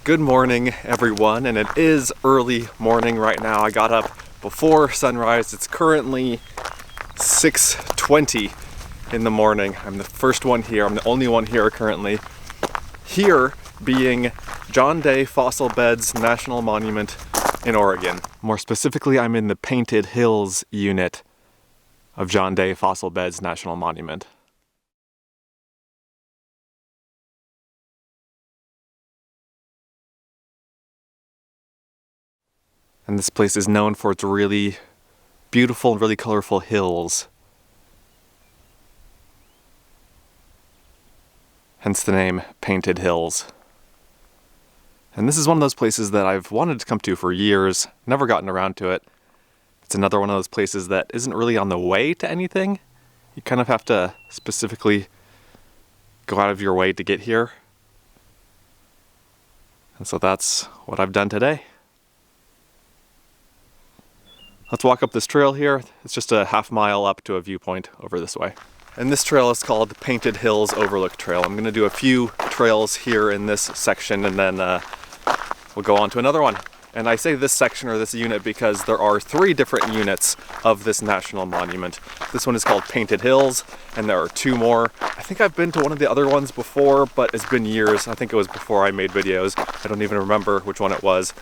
Good morning, everyone, and it is early morning right now. I got up before sunrise. It's currently 6:20 in the morning. I'm the first one here. I'm the only one here currently. Here being John Day Fossil Beds National Monument in Oregon. More specifically, I'm in the Painted Hills unit of John Day Fossil Beds National Monument. And this place is known for its really beautiful and really colorful hills. Hence the name Painted Hills. And this is one of those places that I've wanted to come to for years, never gotten around to it. It's another one of those places that isn't really on the way to anything. You kind of have to specifically go out of your way to get here. And so that's what I've done today. Let's walk up this trail here. It's just a half mile up to a viewpoint over this way. And this trail is called the Painted Hills Overlook Trail. I'm gonna do a few trails here in this section and then we'll go on to another one. And I say this section or this unit because there are 3 different units of this national monument. This one is called Painted Hills, and there are 2 more. I think I've been to one of the other ones before, but it's been years. I think it was before I made videos. I don't even remember which one it was.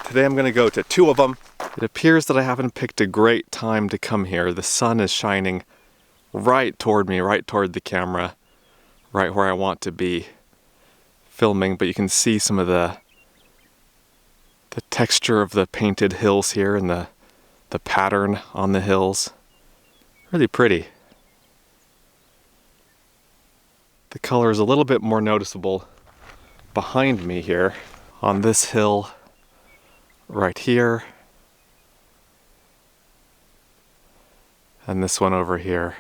Today I'm gonna go to 2 of them. It appears that I haven't picked a great time to come here. The sun is shining right toward me, right toward the camera, right where I want to be filming, but you can see some of the texture of the painted hills here and the pattern on the hills. Really pretty. The color is a little bit more noticeable behind me here on this hill right here. And this one over here.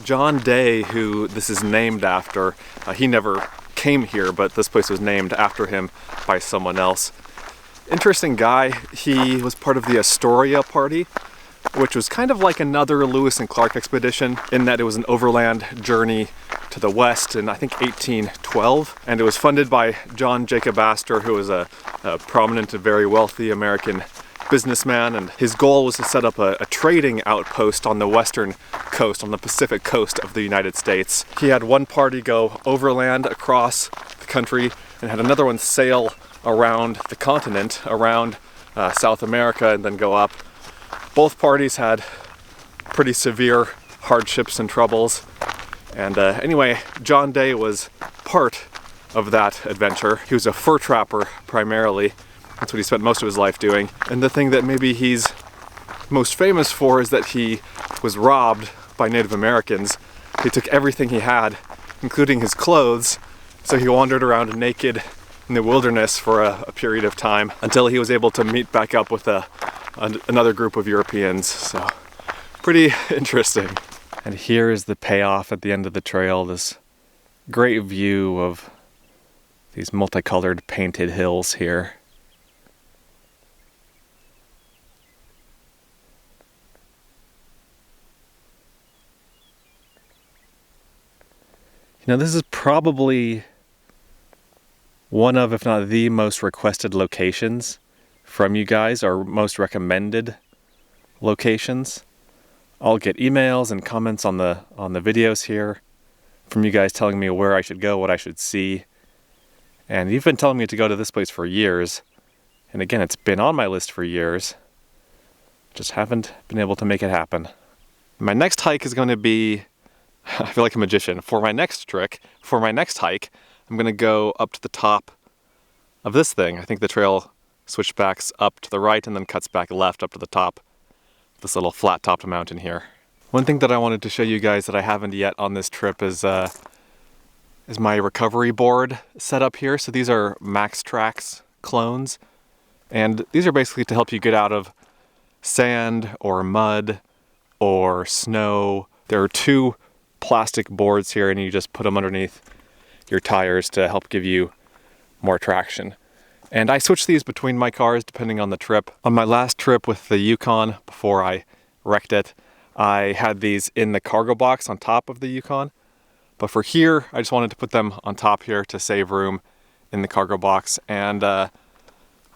John Day, who this is named after, he never came here, but this place was named after him by someone else. Interesting guy. He was part of the Astoria Party, which was kind of like another Lewis and Clark expedition in that it was an overland journey to the west in I think 1812, and it was funded by John Jacob Astor, who was a prominent and very wealthy American businessman, and his goal was to set up a trading outpost on the western coast, on the Pacific coast of the United States. He had one party go overland across the country and had another one sail around the continent, around South America, and then go up. Both parties had pretty severe hardships and troubles. And anyway, John Day was part of that adventure. He was a fur trapper primarily. That's what he spent most of his life doing. And the thing that maybe he's most famous for is that he was robbed by Native Americans. They took everything he had, including his clothes, so he wandered around naked in the wilderness for a period of time until he was able to meet back up with another group of Europeans. So pretty interesting. And here is the payoff at the end of the trail, this great view of these multicolored painted hills here. You know, this is probably one of, if not the most requested locations from you guys, or most recommended locations. I'll get emails and comments on the videos here from you guys telling me where I should go, what I should see. And you've been telling me to go to this place for years. And again, it's been on my list for years. Just haven't been able to make it happen. My next hike is going to be, I feel like a magician. For my next hike, I'm going to go up to the top of this thing. I think the trail switchbacks up to the right and then cuts back left up to the top. This little flat-topped mountain here. One thing that I wanted to show you guys that I haven't yet on this trip is my recovery board set up here. So these are Max Trax clones, and these are basically to help you get out of sand or mud or snow. There are 2 plastic boards here, and you just put them underneath your tires to help give you more traction. And I switch these between my cars depending on the trip. On my last trip with the Yukon, before I wrecked it, I had these in the cargo box on top of the Yukon. But for here, I just wanted to put them on top here to save room in the cargo box. And I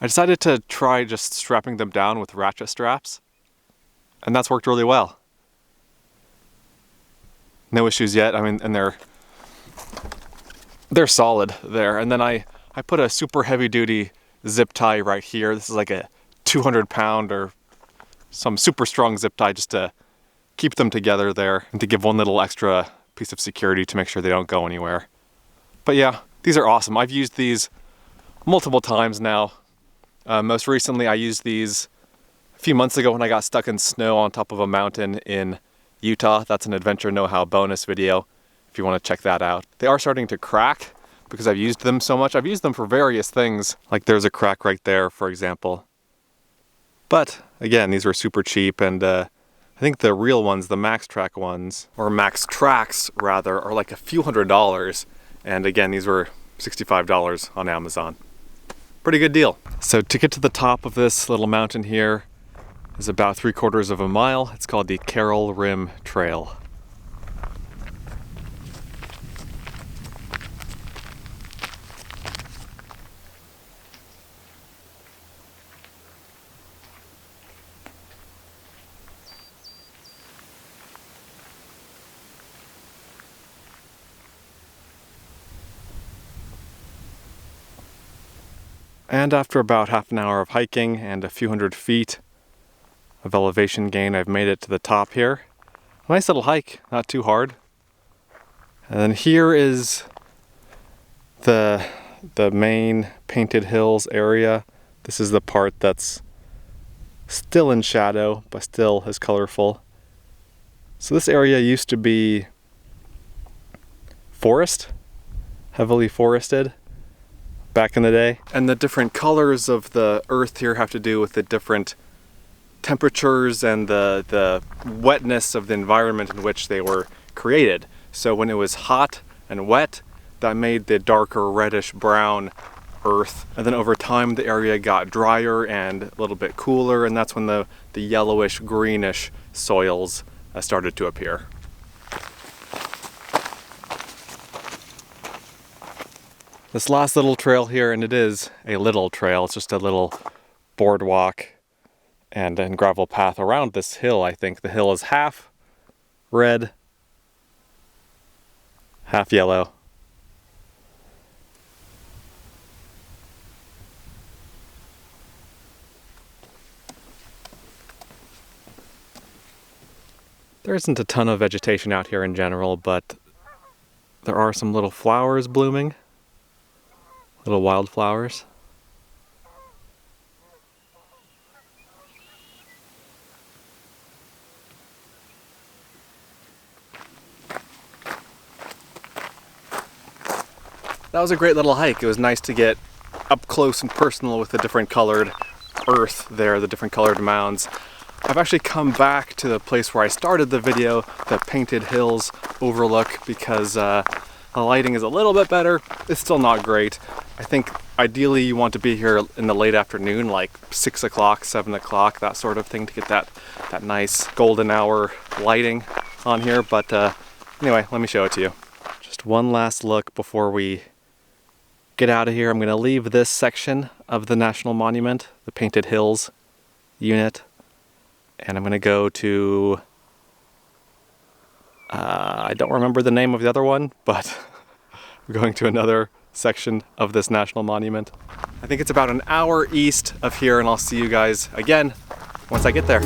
decided to try just strapping them down with ratchet straps. And that's worked really well. No issues yet. I mean, and they're solid there. And then I put a super heavy duty zip tie right here. This is like a 200-pound or some super strong zip tie just to keep them together there and to give one little extra piece of security to make sure they don't go anywhere. But yeah, these are awesome. I've used these multiple times now. Most recently I used these a few months ago when I got stuck in snow on top of a mountain in Utah. That's an adventure know-how bonus video if you want to check that out. They are starting to crack because I've used them so much. I've used them for various things, like there's a crack right there, for example. But again, these were super cheap, and I think the real ones, the Max Track ones, or Max Tracks rather, are like a few $100s. And again, these were $65 on Amazon. Pretty good deal. So to get to the top of this little mountain here is about 3/4 of a mile. It's called the Carroll Rim Trail. And after about half an hour of hiking and a few hundred feet of elevation gain, I've made it to the top here. Nice little hike, not too hard. And then here is the main Painted Hills area. This is the part that's still in shadow, but still is colorful. So this area used to be forest, heavily forested back in the day. And the different colors of the earth here have to do with the different temperatures and the wetness of the environment in which they were created. So when it was hot and wet, that made the darker reddish brown earth. And then over time the area got drier and a little bit cooler, and that's when the yellowish greenish soils started to appear. This last little trail here, and it is a little trail, it's just a little boardwalk and gravel path around this hill. I think the hill is half red, half yellow. There isn't a ton of vegetation out here in general, but there are some little flowers blooming. Little wildflowers. That was a great little hike. It was nice to get up close and personal with the different colored earth there, the different colored mounds. I've actually come back to the place where I started the video, the Painted Hills Overlook, because the lighting is a little bit better. It's still not great. I think ideally you want to be here in the late afternoon, like 6 o'clock, 7 o'clock, that sort of thing, to get that nice golden hour lighting on here. But anyway, let me show it to you. Just one last look before we get out of here. I'm going to leave this section of the National Monument, the Painted Hills unit, and I'm going to go to, I don't remember the name of the other one, but I'm going to another section of this national monument. I think it's about an hour east of here, and I'll see you guys again once I get there.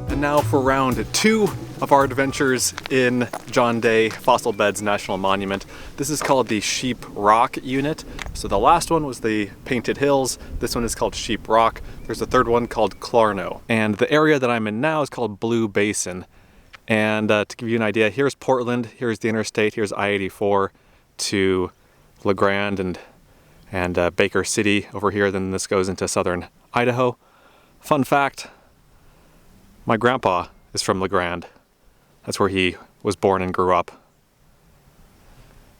And now for round 2 of our adventures in John Day Fossil Beds National Monument. This is called the Sheep Rock unit. So the last one was the Painted Hills. This one is called Sheep Rock. There's a third one called Clarno. And the area that I'm in now is called Blue Basin. And to give you an idea, here's Portland, here's the interstate, here's I-84 to La Grande and Baker City over here. Then this goes into southern Idaho. Fun fact, my grandpa is from La Grande. That's where he was born and grew up.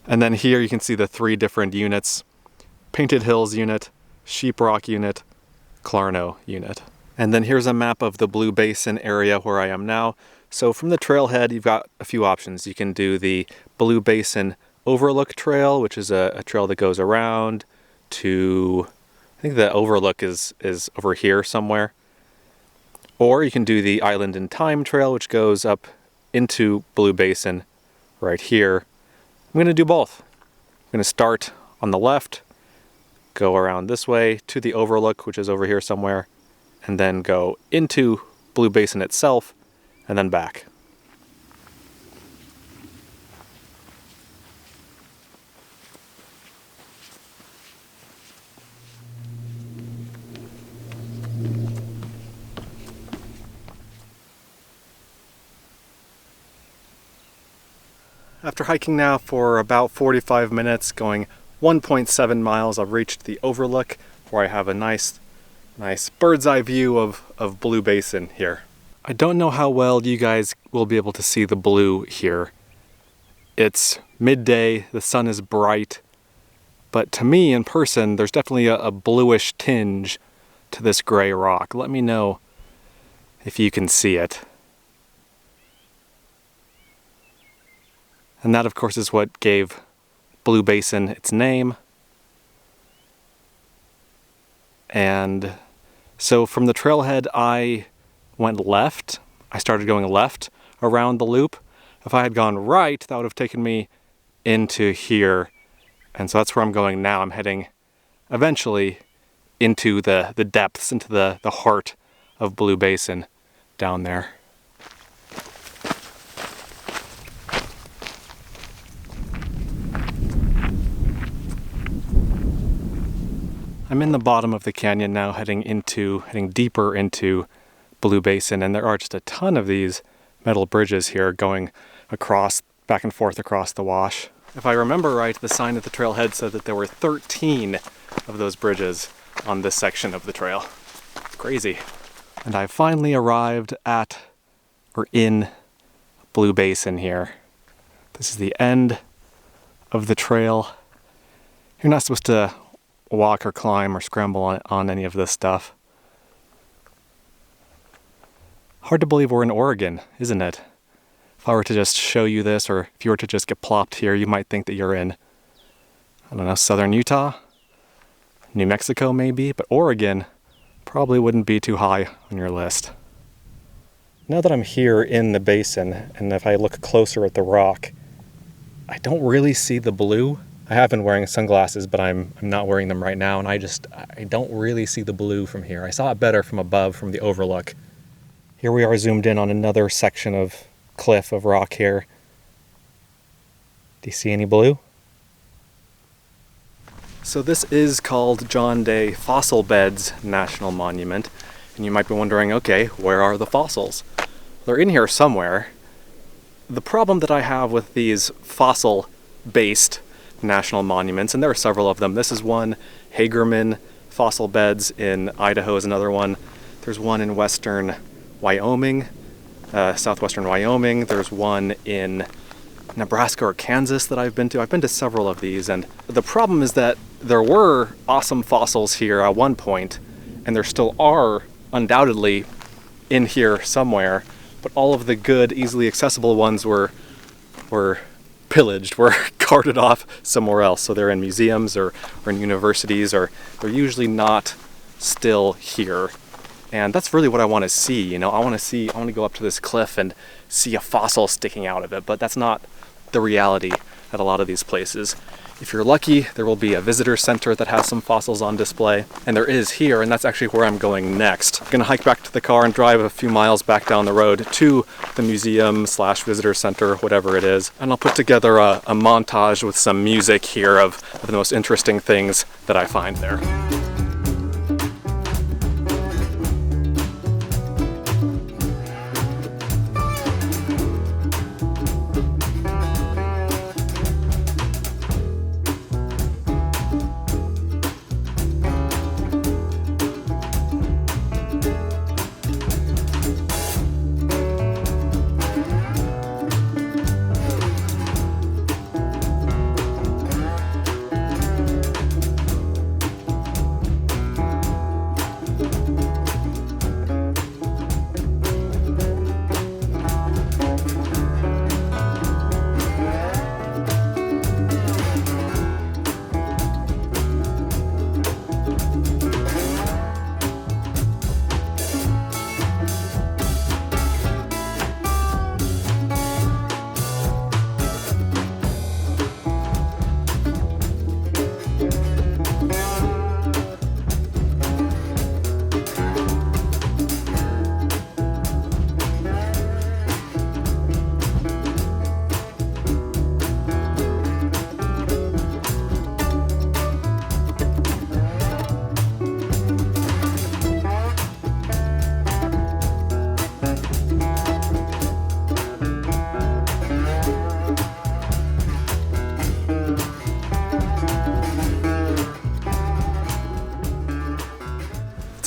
And then here you can see the 3 different units: Painted Hills unit, Sheeprock unit, Clarno unit. And then here's a map of the Blue Basin area where I am now. So from the trailhead, you've got a few options. You can do the Blue Basin Overlook Trail, which is a trail that goes around to, I think the Overlook is over here somewhere. Or you can do the Island in Time Trail, which goes up into Blue Basin right here. I'm going to do both. I'm going to start on the left, go around this way to the Overlook, which is over here somewhere, and then go into Blue Basin itself, and then back. After hiking now for about 45 minutes, going 1.7 miles, I've reached the Overlook, where I have a nice bird's eye view of Blue Basin here. I don't know how well you guys will be able to see the blue here. It's midday, the sun is bright, but to me in person, there's definitely a bluish tinge to this gray rock. Let me know if you can see it. And that, of course, is what gave Blue Basin its name. And so from the trailhead, I went left. I started going left around the loop. If I had gone right, that would have taken me into here. And so that's where I'm going now. I'm heading eventually into the depths, into the heart of Blue Basin down there. I'm in the bottom of the canyon now, heading deeper into Blue Basin, and there are just a ton of these metal bridges here going across, back and forth across the wash. If I remember right, the sign at the trailhead said that there were 13 of those bridges on this section of the trail. It's crazy. And I finally arrived at, or in, Blue Basin here. This is the end of the trail. You're not supposed to walk or climb or scramble on any of this stuff. Hard to believe we're in Oregon, isn't it? If I were to just show you this, or if you were to just get plopped here, you might think that you're in, I don't know, southern Utah, New Mexico maybe, but Oregon probably wouldn't be too high on your list. Now that I'm here in the basin, and if I look closer at the rock, I don't really see the blue. I have been wearing sunglasses, but I'm not wearing them right now, and I don't really see the blue from here. I saw it better from above, from the Overlook. Here we are zoomed in on another section of cliff of rock here. Do you see any blue? So this is called John Day Fossil Beds National Monument, and you might be wondering, okay, where are the fossils? They're in here somewhere. The problem that I have with these fossil-based national monuments, and there are several of them. This is one. Hagerman Fossil Beds in Idaho is another one. There's one in western Wyoming, southwestern Wyoming. There's one in Nebraska or Kansas that I've been to. I've been to several of these, and the problem is that there were awesome fossils here at one point, and there still are undoubtedly in here somewhere, but all of the good, easily accessible ones were pillaged, were carted off somewhere else. So they're in museums or in universities, or they're usually not still here. And that's really what I want to see. You know, I want to go up to this cliff and see a fossil sticking out of it, but that's not the reality at a lot of these places. If you're lucky, there will be a visitor center that has some fossils on display, and there is here, and that's actually where I'm going next. I'm gonna hike back to the car and drive a few miles back down the road to the museum / visitor center, whatever it is, and I'll put together a montage with some music here of the most interesting things that I find there.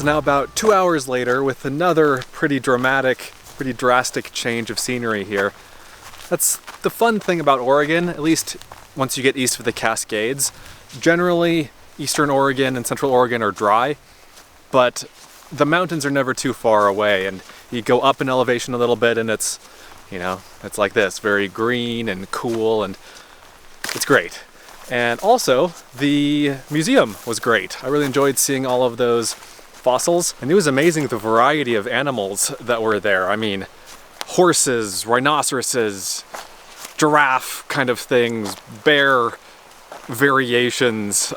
It's now about 2 hours later with another pretty drastic change of scenery here. That's the fun thing about Oregon, at least once you get east of the Cascades. Generally, eastern Oregon and central Oregon are dry, but the mountains are never too far away, and you go up in elevation a little bit and it's, you know, it's like this, very green and cool, and it's great. And also, the museum was great. I really enjoyed seeing all of those fossils, and it was amazing the variety of animals that were there. I mean, horses, rhinoceroses, giraffe kind of things, bear variations,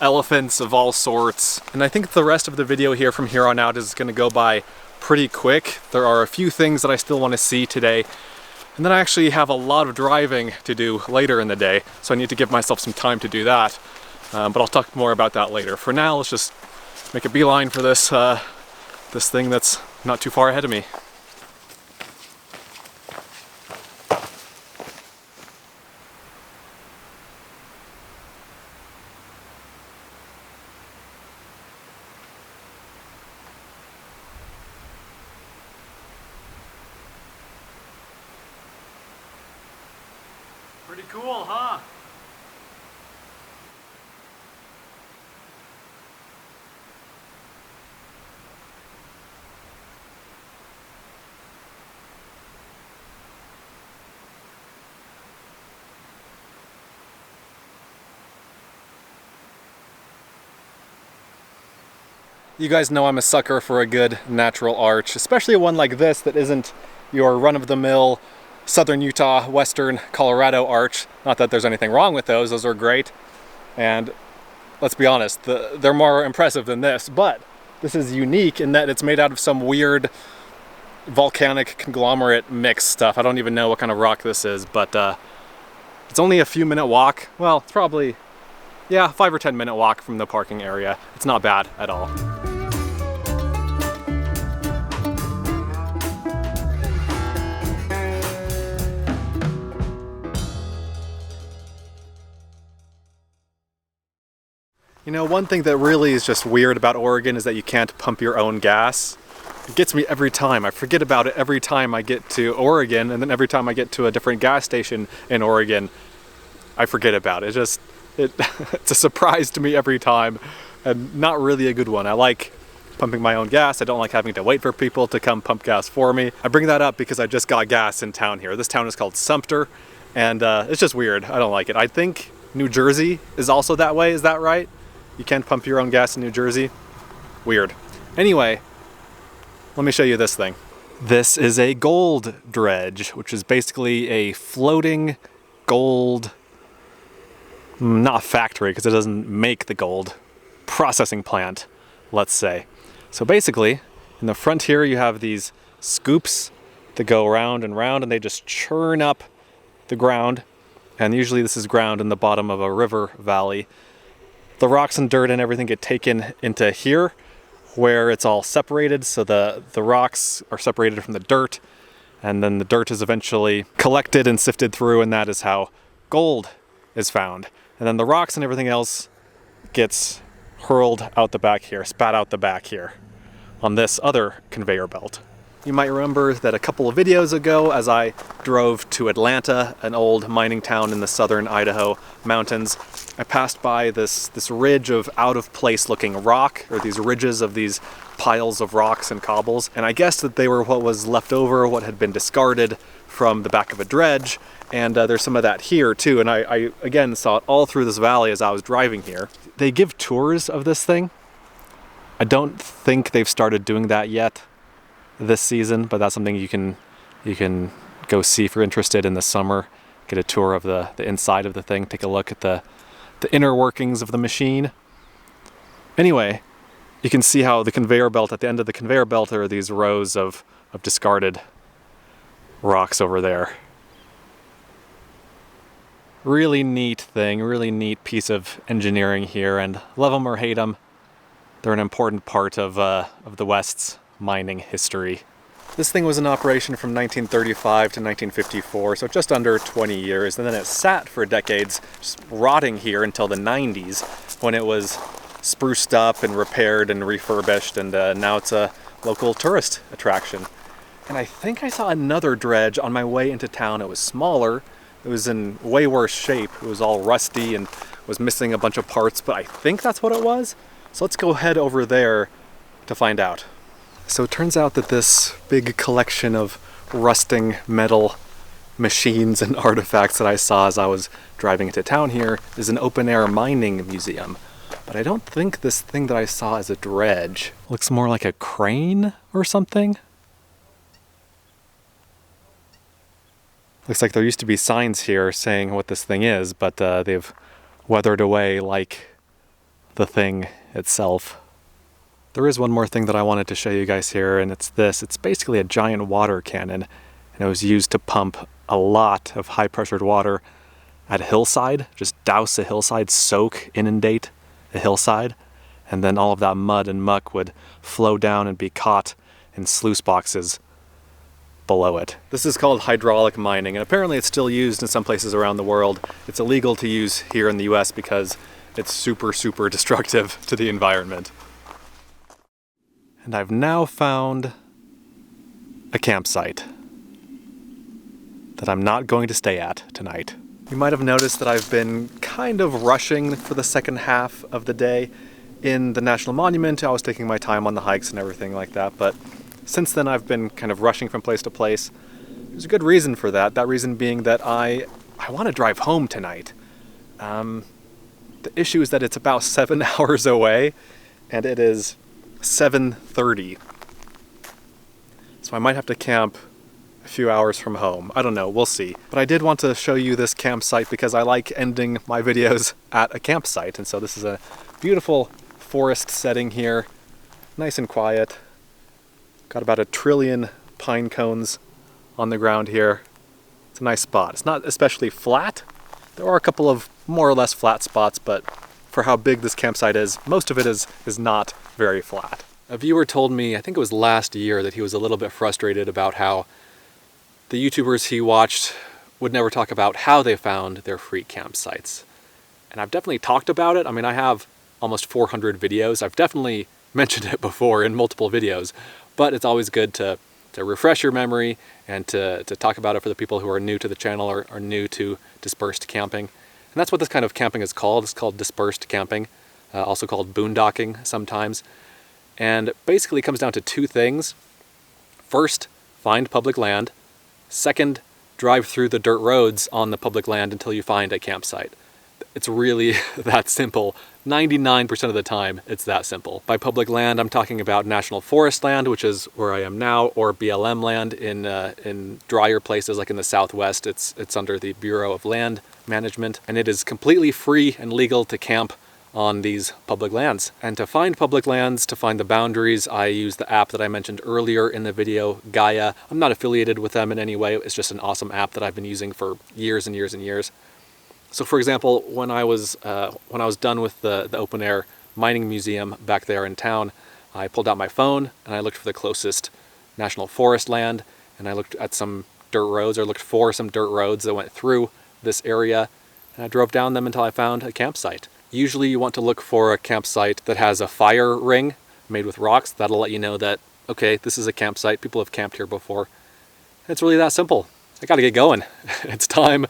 elephants of all sorts. And I think the rest of the video here from here on out is going to go by pretty quick. There are a few things that I still want to see today, and then I actually have a lot of driving to do later in the day, so I need to give myself some time to do that. But I'll talk more about that later. For now, let's just make a beeline for this this thing that's not too far ahead of me. Pretty cool, huh? You guys know I'm a sucker for a good natural arch, especially one like this that isn't your run-of-the-mill Southern Utah, Western Colorado arch. Not that there's anything wrong with those are great. And let's be honest, they're more impressive than this, but this is unique in that it's made out of some weird volcanic conglomerate mix stuff. I don't even know what kind of rock this is, but it's only a few minute walk. Well, it's probably, yeah, 5 or 10 minute walk from the parking area. It's not bad at all. You know, one thing that really is just weird about Oregon is that you can't pump your own gas. It gets me every time. I forget about it every time I get to Oregon, and then every time I get to a different gas station in Oregon, I forget about it. It's a surprise to me every time, and not really a good one. I like pumping my own gas. I don't like having to wait for people to come pump gas for me. I bring that up because I just got gas in town here. This town is called Sumter, and it's just weird. I don't like it. I think New Jersey is also that way. Is that right? You can't pump your own gas in New Jersey? Weird. Anyway, let me show you this thing. This is a gold dredge, which is basically a floating gold, not factory because it doesn't make the gold, processing plant, let's say. So basically, in the front here you have these scoops that go round and round, and they just churn up the ground. And usually this is ground in the bottom of a river valley. The rocks and dirt and everything get taken into here where it's all separated. So the rocks are separated from the dirt, and then the dirt is eventually collected and sifted through, and that is how gold is found. And then the rocks and everything else gets hurled out the back here, spat out the back here on this other conveyor belt. You might remember that a couple of videos ago, as I drove to Atlanta, an old mining town in the southern Idaho mountains, I passed by this ridge of out-of-place looking rock, or these ridges of these piles of rocks and cobbles, and I guessed that they were what was left over, what had been discarded from the back of a dredge, and there's some of that here too, and I again saw it all through this valley as I was driving here. They give tours of this thing. I don't think they've started doing that yet this season, but that's something you can go see if you're interested in the summer. Get a tour of the inside of the thing, take a look at the inner workings of the machine. Anyway, you can see how the conveyor belt, at the end of the conveyor belt are these rows of discarded rocks over there. Really neat thing, really neat piece of engineering here, and love them or hate them, they're an important part of the West's mining history. This thing was in operation from 1935 to 1954, so just under 20 years, and then it sat for decades, just rotting here until the 90s, when it was spruced up and repaired and refurbished, and now it's a local tourist attraction. And I think I saw another dredge on my way into town. It was smaller. It was in way worse shape. It was all rusty and was missing a bunch of parts, but I think that's what it was. So let's go head over there to find out. So it turns out that this big collection of rusting metal machines and artifacts that I saw as I was driving into town here is an open-air mining museum. But I don't think this thing that I saw is a dredge. Looks more like a crane or something. Looks like there used to be signs here saying what this thing is, but they've weathered away like the thing itself. There is one more thing that I wanted to show you guys here, and it's this. It's basically a giant water cannon, and it was used to pump a lot of high-pressured water at a hillside. Just douse a hillside, soak, inundate a hillside, and then all of that mud and muck would flow down and be caught in sluice boxes below it. This is called hydraulic mining, and apparently it's still used in some places around the world. It's illegal to use here in the US because it's super, super destructive to the environment. And I've now found a campsite that I'm not going to stay at tonight. You might have noticed that I've been kind of rushing for the second half of the day. In the National Monument, I was taking my time on the hikes and everything like that, but since then I've been kind of rushing from place to place. There's a good reason for that. That reason being that I want to drive home tonight. The issue is that it's about 7 hours away, and it is 7:30. So I might have to camp a few hours from home. I don't know, we'll see. But I did want to show you this campsite because I like ending my videos at a campsite. And so this is a beautiful forest setting here, nice and quiet. Got about 1 trillion pine cones on the ground here. It's a nice spot. It's not especially flat. There are a couple of more or less flat spots, but for how big this campsite is, most of it is not very flat. A viewer told me, I think it was last year, that he was a little bit frustrated about how the YouTubers he watched would never talk about how they found their free campsites. And I've definitely talked about it. I mean, I have almost 400 videos. I've definitely mentioned it before in multiple videos, but it's always good to refresh your memory and to talk about it for the people who are new to the channel or are new to dispersed camping. And that's what this kind of camping is called. It's called dispersed camping, also called boondocking sometimes. And basically it comes down to two things. First, find public land. Second, drive through the dirt roads on the public land until you find a campsite. It's really that simple. 99% of the time, it's that simple. By public land, I'm talking about national forest land, which is where I am now, or BLM land in drier places like in the Southwest. It's under the Bureau of Land Management, and it is completely free and legal to camp on these public lands. And to find public lands, to find the boundaries, I use the app that I mentioned earlier in the video, Gaia. I'm not affiliated with them in any way. It's just an awesome app that I've been using for years and years and years. So for example, when I was done with the open air mining museum back there in town, I pulled out my phone and I looked for the closest national forest land, and I looked at some dirt roads, or looked for some dirt roads that went through this area, and I drove down them until I found a campsite. Usually you want to look for a campsite that has a fire ring made with rocks. That'll let you know that, okay, this is a campsite, people have camped here before. And it's really that simple. I gotta get going. It's time.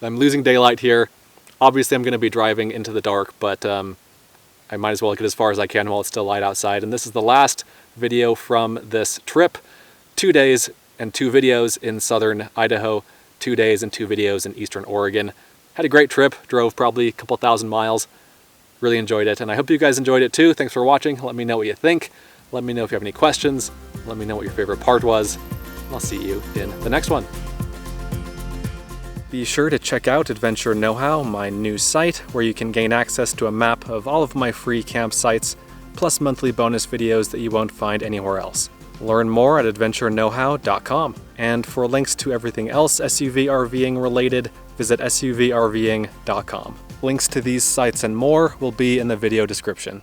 I'm losing daylight here. Obviously I'm going to be driving into the dark, but I might as well get as far as I can while it's still light outside. And this is the last video from this trip. 2 days and 2 videos in southern Idaho, 2 days and 2 videos in eastern Oregon. Had a great trip, drove probably a couple thousand miles. Really enjoyed it, and I hope you guys enjoyed it too. Thanks for watching. Let me know what you think. Let me know if you have any questions. Let me know what your favorite part was. I'll see you in the next one. Be sure to check out Adventure Know-How, my new site, where you can gain access to a map of all of my free campsites, plus monthly bonus videos that you won't find anywhere else. Learn more at adventureknowhow.com. And for links to everything else SUV RVing related, visit suvrving.com. Links to these sites and more will be in the video description.